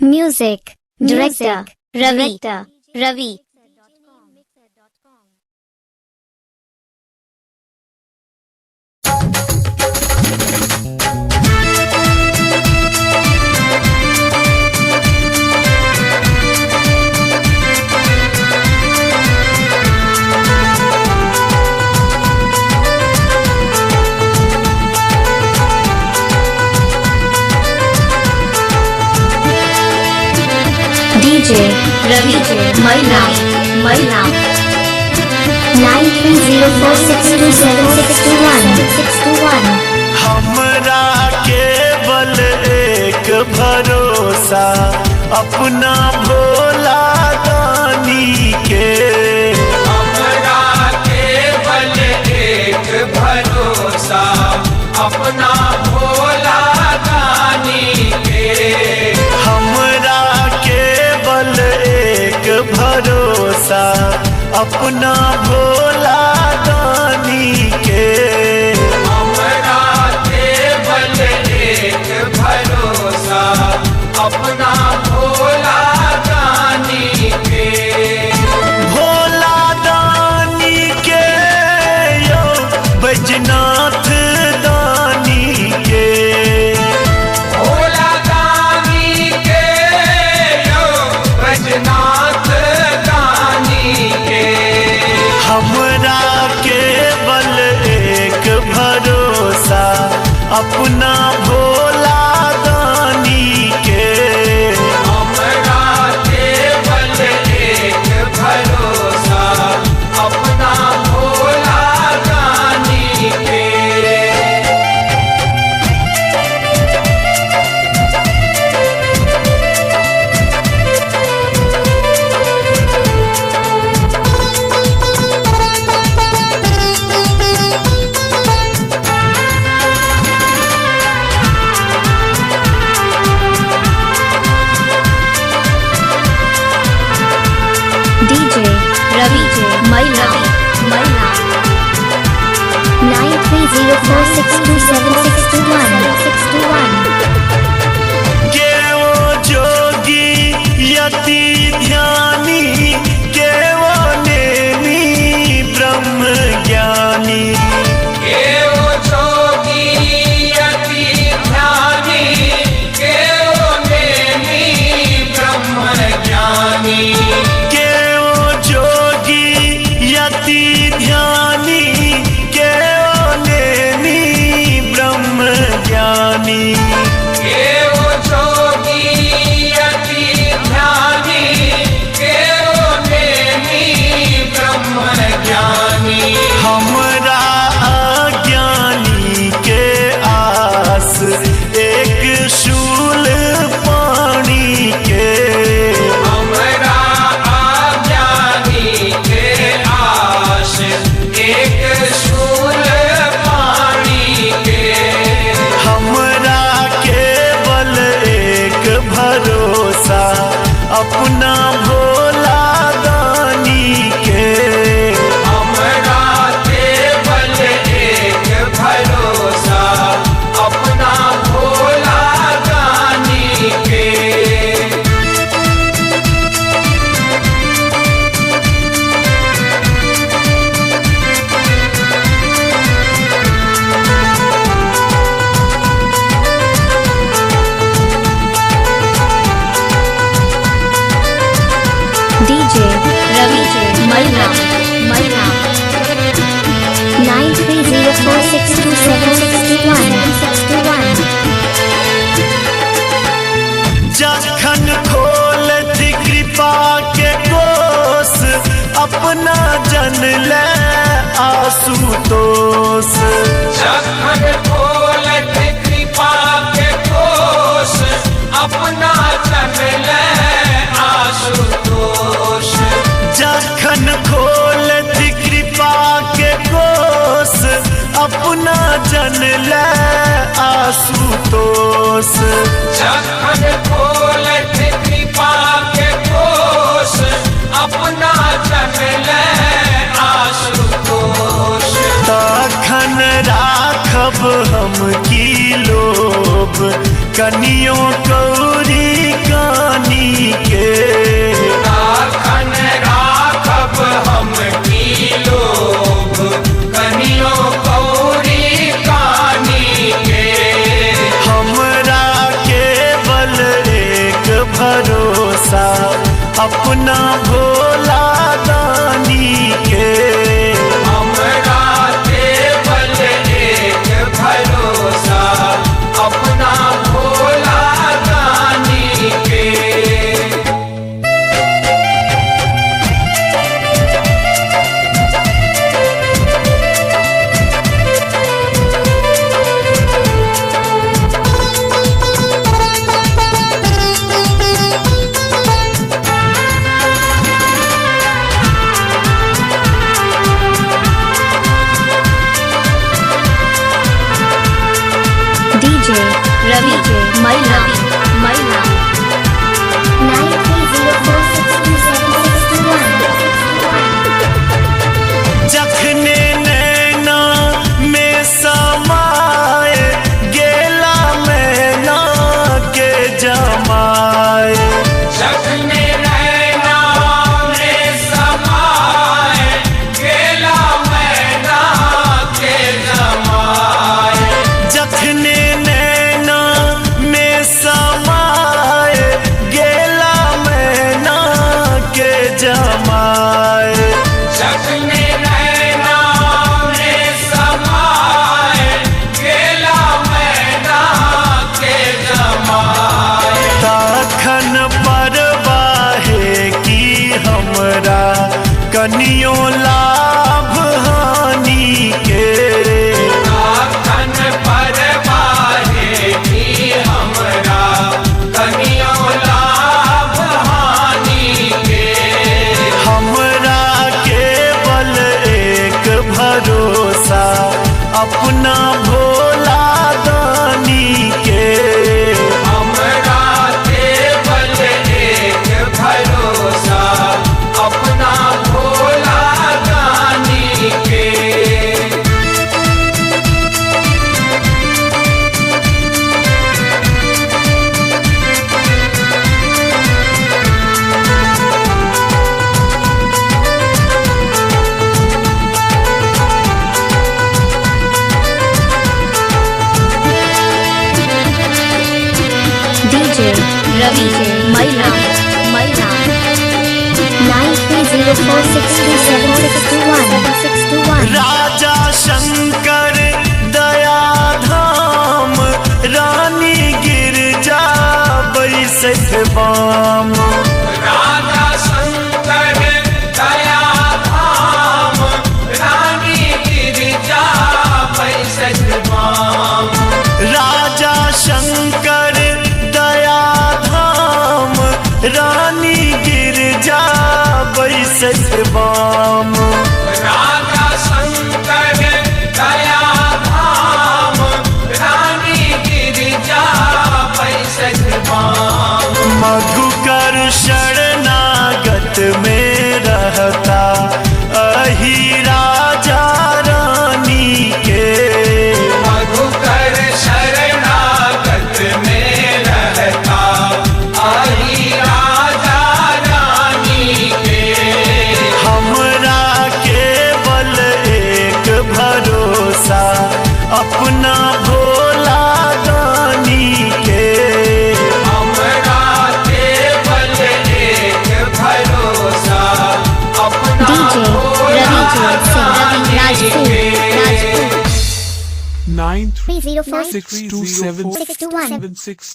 Music Director Ravi. DJ Ravi Maina 9304627621 हमरा केवल एक भरोसा अपना भोला दानी के। हमरा केवल एक भरोसा अपना भोला दानी के। हमरा केवल एक भरोसा अपना भोला दानी के। हमरा केवल एक भरोसा अपना भोला दानी के। भोला दानी के यो बैजनाथ दानी के। भोला दानी के यो बैजनाथ दानी के। हमरा केवल एक भरोसा अपना भोला दानी के। हमरा केवल एक भरोसा अपना भोला दानी के। DJ Ravi Maina 9304627621 के वो जोगी यति ध्यानी के वो नेमी ब्रह्म ज्ञानी। के वो जोगी यति ध्यानी के वो नेमी ब्रह्म ज्ञानी। के वो जोगी यति ध्यानी के वो नेमी ब्रह्म ज्ञानी। के वो जोगी यति ध्यानी के वो नेमी ब्रह्म ज्ञानी। हमरा अज्ञानी के आस एक शूल पानी के। हमरा अज्ञानी के आश एक शूल पानी के। हमरा केवल एक भरोसा अपना भोला दानी के। हमरा केवल एक भरोसा अपना भोला दानी के। DJ Ravi Maina 9304627621 जखन खोलत कृपा के कोस अपना जन ले आशुतोष। जखन खोलत कृपा के कोष अपना जन ले आशुतोष। जखन खोलत कृपा के कोस अपना जन ले आशुतोष। जखन खोलत कृपा के कोष अपना जन ले आशुतोष। तखन राखब हम की लोभ कनियों कौरी कान भरोसा अपना भोला दानी के। हमरा केवल एक भरोसा अपना भोला दानी के। DJ Ravi Maila 9304627621। जखने नैना में समाए गेला मैना के जमाए। जखने नैना में समाए गेला मैना के जमाए। जखने नैना में समाए गेला मैना के जमाए। जखने नैना में समाए गेला मैना के जमाए। तखन परवाहे की हमरा कनियो लाभ हानि के। आखन परवाहे की हमरा कनियो लाभ हानि के। हमरा केवल एक भरोसा अपना भोला दानी के। हमरा केवल एक भरोसा अपना भोला दानी के। DJ Ravi Maila 9304627621। राजा शंकर दया धाम रानी गिरजा बैसठ बाम। राजा शंकर दया धाम रानी गिरिजा बैसठ बाम। राजा शंकर दया धाम रानी गिरजा बैसठ बाम। राजा शंकर दया धाम रानी गिरिजा बैसठ बाम। मधुकर शरणागत में रहता अही राजा रानी के। मधुकर शरणागत में रहता आई राजा रानी के। हमरा केवल एक भरोसा अपना भोला दानी के। हमरा केवल एक भरोसा अपना DJ भोला Ravi दानी Rajput के। 9304627621। 9362776